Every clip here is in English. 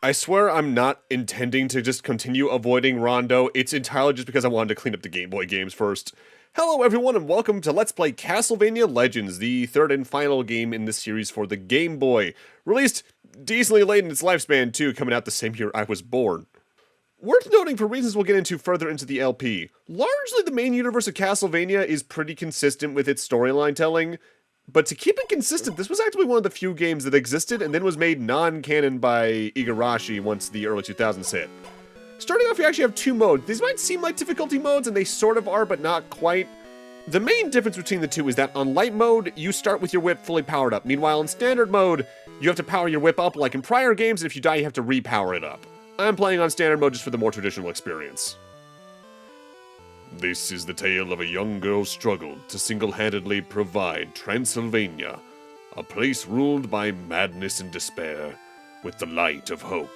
I swear I'm not intending to just continue avoiding Rondo. It's entirely just because I wanted to clean up the Game Boy games first. Hello everyone and welcome to Let's Play Castlevania Legends, the third and final game in this series for the Game Boy. Released decently late in its lifespan too, coming out the same year I was born. Worth noting for reasons we'll get into further into the LP, largely the main universe of Castlevania is pretty consistent with its storyline telling, but to keep it consistent, this was actually one of the few games that existed and then was made non-canon by Igarashi once the early 2000s hit. Starting off, you actually have two modes. These might seem like difficulty modes, and they sort of are, but not quite. The main difference between the two is that on light mode, you start with your whip fully powered up. Meanwhile, in standard mode, you have to power your whip up like in prior games, and if you die, you have to repower it up. I'm playing on standard mode just for the more traditional experience. This is the tale of a young girl's struggle to single-handedly provide Transylvania, a place ruled by madness and despair, with the light of hope.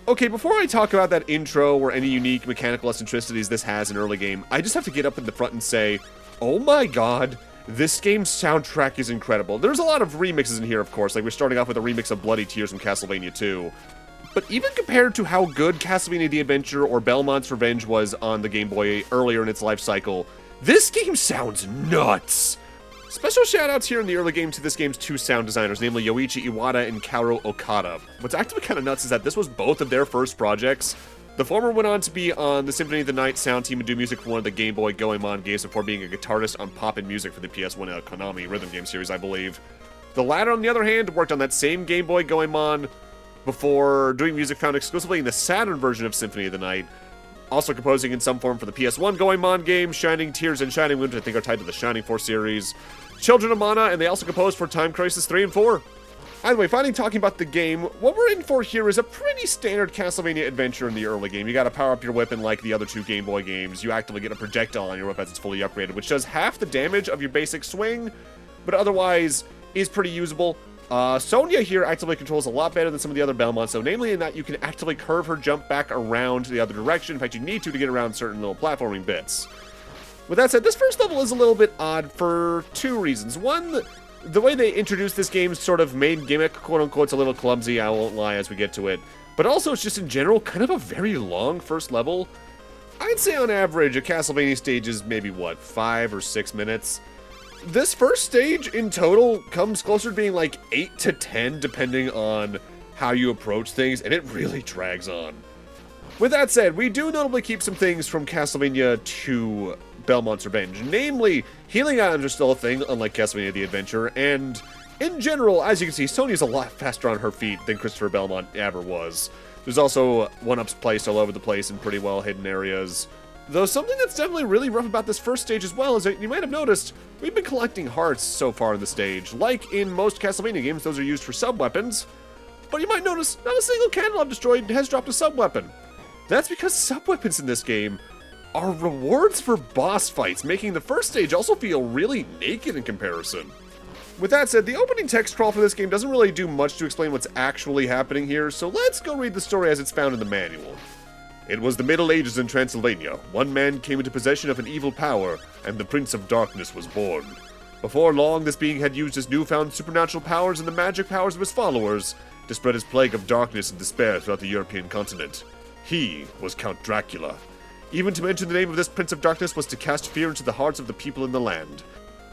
Okay, before I talk about that intro or any unique mechanical eccentricities this has in early game, I just have to get up in the front and say, oh my god, this game's soundtrack is incredible. There's a lot of remixes in here, of course, like we're starting off with a remix of Bloody Tears from Castlevania 2. But even compared to how good Castlevania The Adventure or Belmont's Revenge was on the Game Boy earlier in its life cycle, this game sounds nuts! Special shoutouts here in the early game to this game's two sound designers, namely Yoichi Iwata and Kaoru Okada. What's actually kind of nuts is that this was both of their first projects. The former went on to be on the Symphony of the Night sound team and do music for one of the Game Boy Goemon games before being a guitarist on Pop-In Music for the PS1 Konami rhythm game series, I believe. The latter, on the other hand, worked on that same Game Boy Goemon before doing music found exclusively in the Saturn version of Symphony of the Night, also composing in some form for the PS1 Goemon game, Shining Tears and Shining Moon, which I think are tied to the Shining Force series, Children of Mana, and they also composed for Time Crisis 3 and 4. Either way, finally talking about the game, what we're in for here is a pretty standard Castlevania adventure in the early game. You gotta power up your weapon like the other two Game Boy games. You actively get a projectile on your whip as it's fully upgraded, which does half the damage of your basic swing, but otherwise is pretty usable. Sonya here actively controls a lot better than some of the other Belmonts, so namely in that you can actively curve her jump back around the other direction. In fact, you need to get around certain little platforming bits. With that said, this first level is a little bit odd for two reasons. One, the way they introduced this game's sort of main gimmick, quote-unquote, is a little clumsy, I won't lie as we get to it. But also, it's just in general kind of a very long first level. I'd say on average, a Castlevania stage is maybe, what, 5 or 6 minutes? This first stage, in total, comes closer to being like 8 to 10, depending on how you approach things, and it really drags on. With that said, we do notably keep some things from Castlevania 2 Belmont's Revenge. Namely, healing items are still a thing, unlike Castlevania The Adventure, and in general, as you can see, Sonya's a lot faster on her feet than Christopher Belmont ever was. There's also one-ups placed all over the place in pretty well-hidden areas. Though something that's definitely really rough about this first stage as well is that you might have noticed, we've been collecting hearts so far in the stage. Like in most Castlevania games, those are used for sub-weapons, but you might notice not a single candle I've destroyed has dropped a sub-weapon. That's because sub-weapons in this game are rewards for boss fights, making the first stage also feel really naked in comparison. With that said, the opening text crawl for this game doesn't really do much to explain what's actually happening here, so let's go read the story as it's found in the manual. It was the Middle Ages in Transylvania. One man came into possession of an evil power, and the Prince of Darkness was born. Before long, this being had used his newfound supernatural powers and the magic powers of his followers to spread his plague of darkness and despair throughout the European continent. He was Count Dracula. Even to mention the name of this Prince of Darkness was to cast fear into the hearts of the people in the land,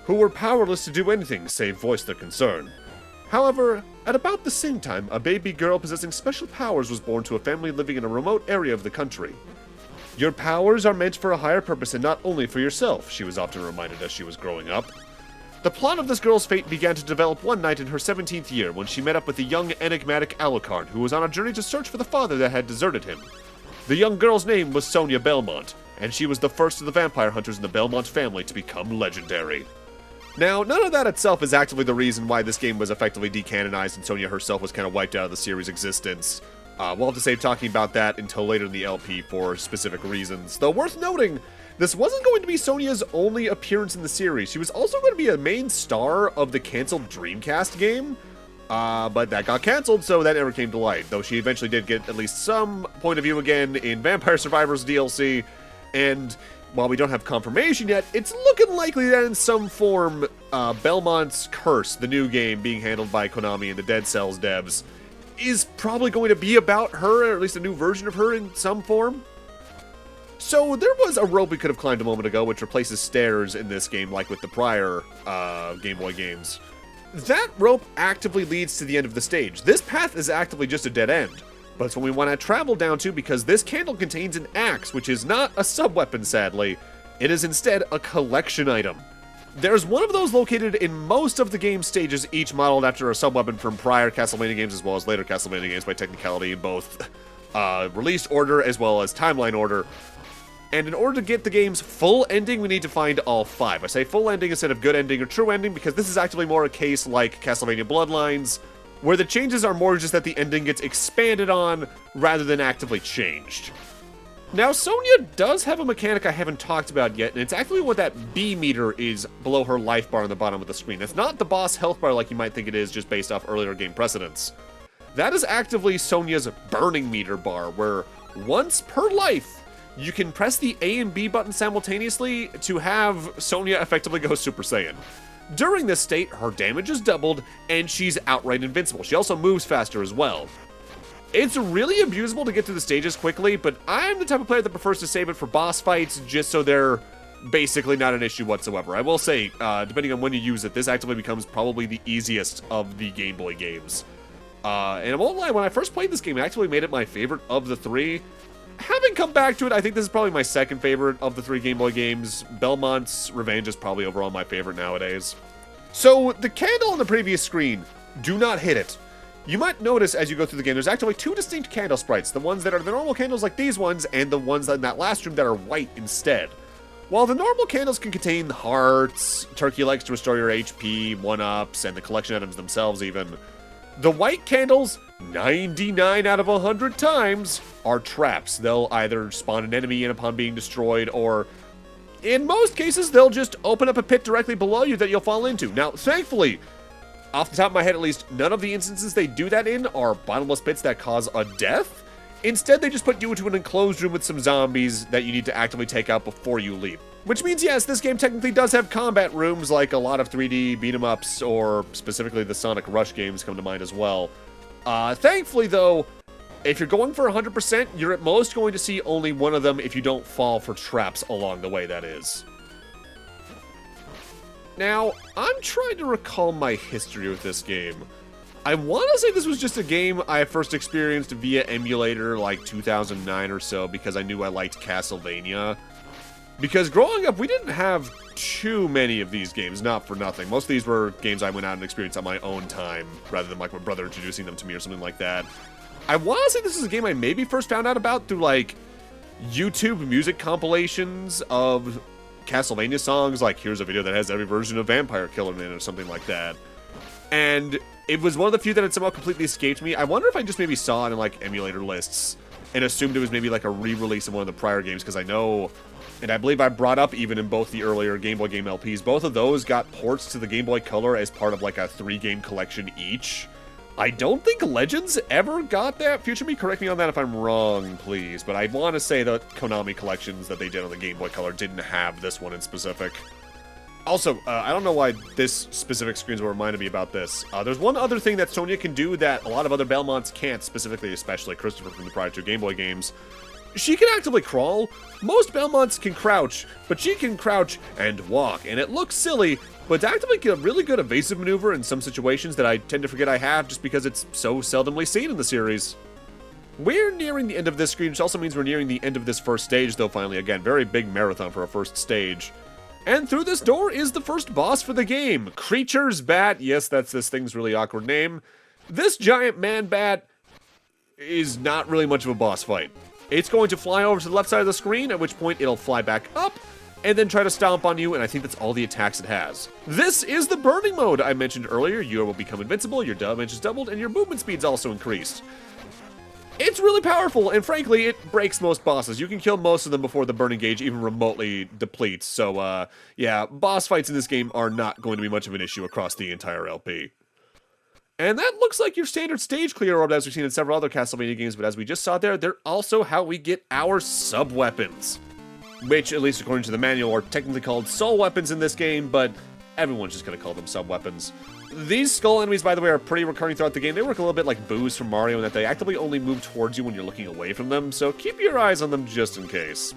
who were powerless to do anything save voice their concern. However, at about the same time, a baby girl possessing special powers was born to a family living in a remote area of the country. Your powers are meant for a higher purpose and not only for yourself, she was often reminded as she was growing up. The plot of this girl's fate began to develop one night in her 17th year when she met up with the young enigmatic Alucard, who was on a journey to search for the father that had deserted him. The young girl's name was Sonya Belmont, and she was the first of the vampire hunters in the Belmont family to become legendary. Now, none of that itself is actively the reason why this game was effectively decanonized and Sonya herself was kind of wiped out of the series' existence. We'll have to save talking about that until later in the LP for specific reasons. Though worth noting, this wasn't going to be Sonya's only appearance in the series. She was also going to be a main star of the canceled Dreamcast game, but that got canceled, so that never came to light, though she eventually did get at least some point of view again in Vampire Survivors DLC, and while we don't have confirmation yet, it's looking likely that in some form, Belmont's Curse, the new game being handled by Konami and the Dead Cells devs, is probably going to be about her, or at least a new version of her in some form. So there was a rope we could have climbed a moment ago, which replaces stairs in this game, like with the prior Game Boy games. That rope actively leads to the end of the stage. This path is actively just a dead end, but it's what we want to travel down to because this candle contains an axe, which is not a subweapon, sadly. It is instead a collection item. There's one of those located in most of the game stages, each modeled after a subweapon from prior Castlevania games as well as later Castlevania games by technicality in both release order as well as timeline order. And in order to get the game's full ending, we need to find all 5. I say full ending instead of good ending or true ending because this is actually more a case like Castlevania Bloodlines, where the changes are more just that the ending gets expanded on rather than actively changed. Now, Sonya does have a mechanic I haven't talked about yet, and it's actually what that B meter is below her life bar on the bottom of the screen. That's not the boss health bar like you might think it is just based off earlier game precedents. That is actively Sonya's burning meter bar, where once per life, you can press the A and B button simultaneously to have Sonya effectively go Super Saiyan. During this state, her damage is doubled, and she's outright invincible. She also moves faster as well. It's really abusable to get through the stages quickly, but I'm the type of player that prefers to save it for boss fights just so they're basically not an issue whatsoever. I will say, depending on when you use it, this actively becomes probably the easiest of the Game Boy games. And I won't lie, when I first played this game, it actually made it my favorite of the 3. Having come back to it, I think this is probably my second favorite of the 3 Game Boy games. Belmont's Revenge is probably overall my favorite nowadays. So, the candle on the previous screen, do not hit it. You might notice as you go through the game, there's actually 2 distinct candle sprites. The ones that are the normal candles like these ones, and the ones in that last room that are white instead. While the normal candles can contain hearts, turkey legs to restore your HP, 1-ups, and the collection items themselves even, the white candles, 99 out of 100 times, are traps. They'll either spawn an enemy in upon being destroyed, or in most cases, they'll just open up a pit directly below you that you'll fall into. Now, thankfully, off the top of my head at least, none of the instances they do that in are bottomless pits that cause a death. Instead, they just put you into an enclosed room with some zombies that you need to actively take out before you leave. Which means, yes, this game technically does have combat rooms like a lot of 3D beat-em-ups, or specifically the Sonic Rush games come to mind as well. Thankfully, though, if you're going for 100%, you're at most going to see only one of them if you don't fall for traps along the way, that is. Now, I'm trying to recall my history with this game. I want to say this was just a game I first experienced via emulator like 2009 or so because I knew I liked Castlevania. Because growing up, we didn't have too many of these games, not for nothing. Most of these were games I went out and experienced on my own time, rather than like my brother introducing them to me or something like that. I want to say this is a game I maybe first found out about through like YouTube music compilations of Castlevania songs, like here's a video that has every version of Vampire Killer in it or something like that. And it was one of the few that had somehow completely escaped me. I wonder if I just maybe saw it in like emulator lists and assumed it was maybe like a re-release of one of the prior games, because I know, and I believe I brought up even in both the earlier Game Boy game LPs, both of those got ports to the Game Boy Color as part of like a 3-game collection each. I don't think Legends ever got that. Future me, correct me on that if I'm wrong, please. But I want to say that Konami collections that they did on the Game Boy Color didn't have this one in specific. Also, I don't know why this specific screen's what reminded me about this. There's one other thing that Sonya can do that a lot of other Belmonts can't, specifically, especially Christopher from the prior 2 Game Boy games. She can actively crawl. Most Belmonts can crouch, but she can crouch and walk, and it looks silly, but it's actively a really good evasive maneuver in some situations that I tend to forget I have just because it's so seldomly seen in the series. We're nearing the end of this screen, which also means we're nearing the end of this first stage, though finally, again, very big marathon for a first stage. And through this door is the first boss for the game, Creature's Bat. Yes, that's this thing's really awkward name. This giant man bat is not really much of a boss fight. It's going to fly over to the left side of the screen, at which point it'll fly back up, and then try to stomp on you, and I think that's all the attacks it has. This is the burning mode I mentioned earlier. You will become invincible, your damage is doubled, and your movement speed's also increased. It's really powerful, and frankly, it breaks most bosses. You can kill most of them before the burning gauge even remotely depletes, so yeah, boss fights in this game are not going to be much of an issue across the entire LP. And that looks like your standard stage clear orb as we've seen in several other Castlevania games, but as we just saw there, they're also how we get our sub-weapons. Which, at least according to the manual, are technically called soul weapons in this game, but everyone's just going to call them sub-weapons. These skull enemies, by the way, are pretty recurring throughout the game. They work a little bit like boos from Mario in that they actively only move towards you when you're looking away from them, so keep your eyes on them just in case.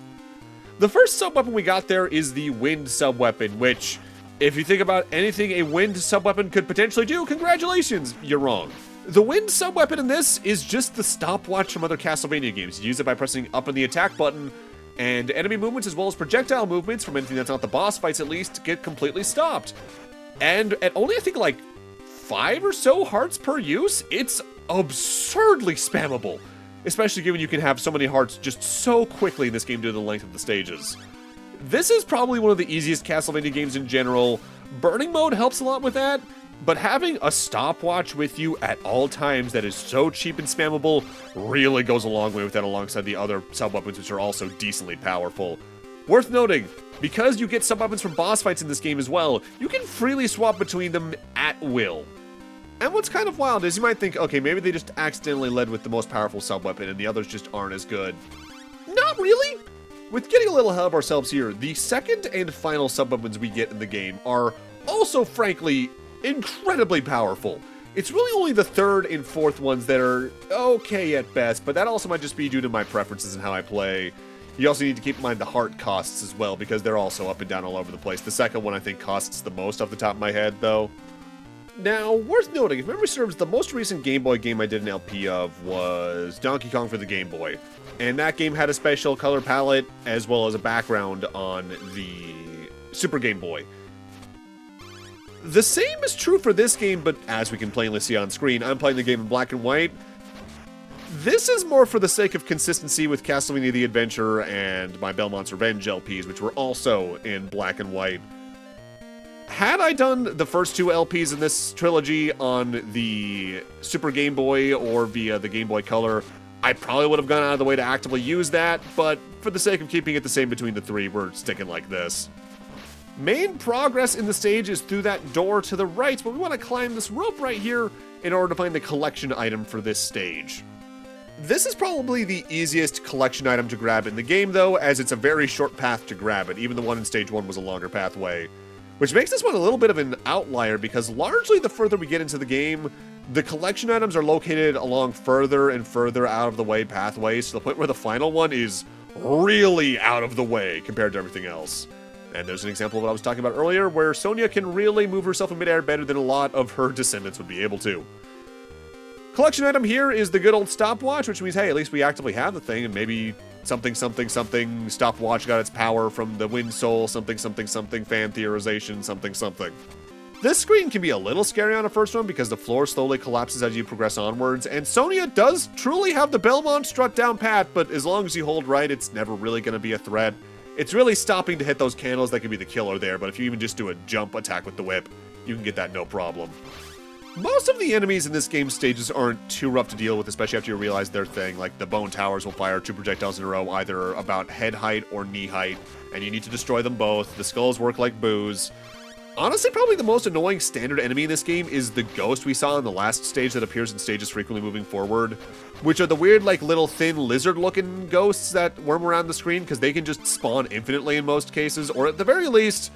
The first sub-weapon we got there is the wind sub-weapon, which, if you think about anything a wind sub-weapon could potentially do, congratulations, you're wrong. The wind sub-weapon in this is just the stopwatch from other Castlevania games. You use it by pressing up on the attack button, and enemy movements as well as projectile movements from anything that's not the boss fights at least get completely stopped. And at only I think like 5 or so hearts per use, it's absurdly spammable. Especially given you can have so many hearts just so quickly in this game due to the length of the stages. This is probably one of the easiest Castlevania games in general. Burning mode helps a lot with that, but having a stopwatch with you at all times that is so cheap and spammable really goes a long way with that alongside the other sub-weapons which are also decently powerful. Worth noting, because you get sub-weapons from boss fights in this game as well, you can freely swap between them at will. And what's kind of wild is you might think, okay, maybe they just accidentally led with the most powerful sub-weapon and the others just aren't as good. Not really! With getting a little ahead of ourselves here, the second and final sub-weapons we get in the game are also, frankly, incredibly powerful. It's really only the third and fourth ones that are okay at best, but that also might just be due to my preferences and how I play. You also need to keep in mind the heart costs as well, because they're also up and down all over the place. The second one I think costs the most off the top of my head, though. Now, worth noting, if memory serves, the most recent Game Boy game I did an LP of was Donkey Kong for the Game Boy. And that game had a special color palette, as well as a background on the Super Game Boy. The same is true for this game, but as we can plainly see on screen, I'm playing the game in black and white. This is more for the sake of consistency with Castlevania The Adventure and my Belmont's Revenge LPs, which were also in black and white. Had I done the first 2 LPs in this trilogy on the Super Game Boy or via the Game Boy Color, I probably would have gone out of the way to actively use that, but for the sake of keeping it the same between the 3, we're sticking like this. Main progress in the stage is through that door to the right, but we want to climb this rope right here in order to find the collection item for this stage. This is probably the easiest collection item to grab in the game, though, as it's a very short path to grab it. Even the one in stage 1 was a longer pathway. Which makes this one a little bit of an outlier, because largely the further we get into the game, the collection items are located along further and further out of the way pathways, to the point where the final one is really out of the way compared to everything else. And there's an example of what I was talking about earlier, where Sonia can really move herself in midair better than a lot of her descendants would be able to. Collection item here is the good old stopwatch, which means, hey, at least we actively have the thing, and maybe something, something, something, stopwatch got its power from the wind soul, something, something, something, fan theorization, something, something. This screen can be a little scary on a first run because the floor slowly collapses as you progress onwards, and Sonia does truly have the Belmont strut down pat, but as long as you hold right, it's never really going to be a threat. It's really stopping to hit those candles that can be the killer there, but if you even just do a jump attack with the whip, you can get that no problem. Most of the enemies in this game's stages aren't too rough to deal with, especially after you realize their thing. Like, the bone towers will fire 2 projectiles in a row, either about head height or knee height, and you need to destroy them both. The skulls work like boos. Honestly, probably the most annoying standard enemy in this game is the ghost we saw in the last stage that appears in stages frequently moving forward, which are the weird, like, little thin lizard-looking ghosts that worm around the screen, because they can just spawn infinitely in most cases, or at the very least,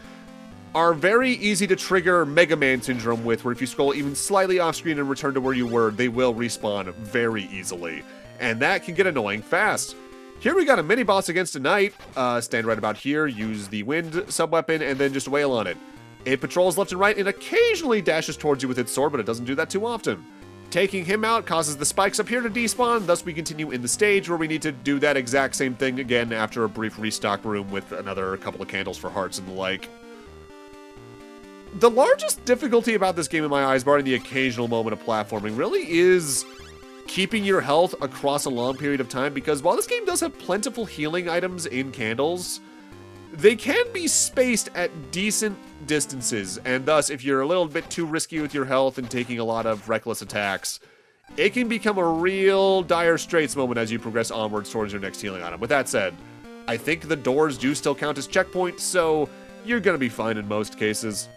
are very easy to trigger Mega Man syndrome with, where if you scroll even slightly off screen and return to where you were, they will respawn very easily. And that can get annoying fast. Here we got a mini-boss against a knight. Stand right about here, use the wind sub-weapon, and then just wail on it. It patrols left and right and occasionally dashes towards you with its sword, but it doesn't do that too often. Taking him out causes the spikes up here to despawn, thus we continue in the stage where we need to do that exact same thing again after a brief restock room with another couple of candles for hearts and the like. The largest difficulty about this game in my eyes, barring the occasional moment of platforming, really is keeping your health across a long period of time, because while this game does have plentiful healing items in candles, They can be spaced at decent distances, and thus, if you're a little bit too risky with your health and taking a lot of reckless attacks, it can become a real dire straits moment as you progress onwards towards your next healing item. With that said, I think the doors do still count as checkpoints, so you're gonna be fine in most cases.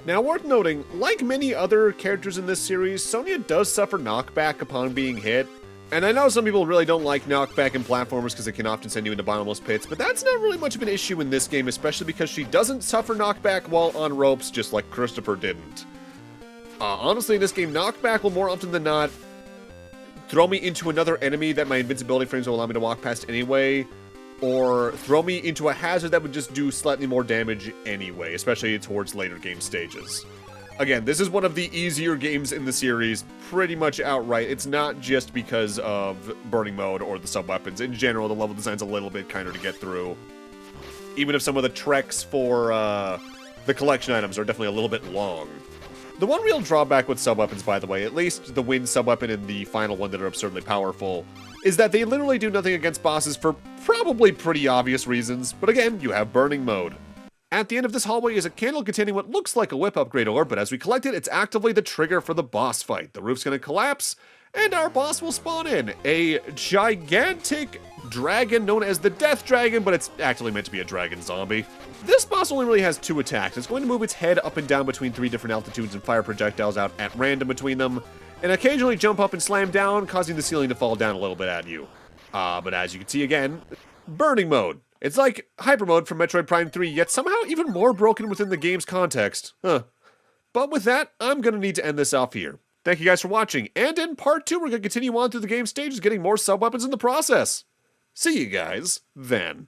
Now, worth noting, like many other characters in this series, Sonya does suffer knockback upon being hit. And I know some people really don't like knockback in platformers because it can often send you into bottomless pits, but that's not really much of an issue in this game, especially because she doesn't suffer knockback while on ropes, just like Christopher didn't. Honestly, in this game, knockback will more often than not throw me into another enemy that my invincibility frames will allow me to walk past anyway, or throw me into a hazard that would just do slightly more damage anyway, especially towards later game stages. Again, this is one of the easier games in the series, pretty much outright. It's not just because of burning mode or the sub-weapons. In general, the level design's a little bit kinder to get through. Even if some of the treks for the collection items are definitely a little bit long. The one real drawback with sub-weapons, by the way, at least the wind sub-weapon and the final one that are absurdly powerful, is that they literally do nothing against bosses for probably pretty obvious reasons. But again, you have burning mode. At the end of this hallway is a candle containing what looks like a whip upgrade ore, but as we collect it, it's actively the trigger for the boss fight. The roof's gonna collapse, and our boss will spawn in. A gigantic dragon known as the Death Dragon, but it's actually meant to be a dragon zombie. This boss only really has 2 attacks. It's going to move its head up and down between 3 different altitudes and fire projectiles out at random between them, and occasionally jump up and slam down, causing the ceiling to fall down a little bit at you. But as you can see again, burning mode. It's like hyper mode from Metroid Prime 3, yet somehow even more broken within the game's context. But with that, I'm gonna need to end this off here. Thank you guys for watching, and in part 2, we're gonna continue on through the game stages, getting more sub-weapons in the process. See you guys then.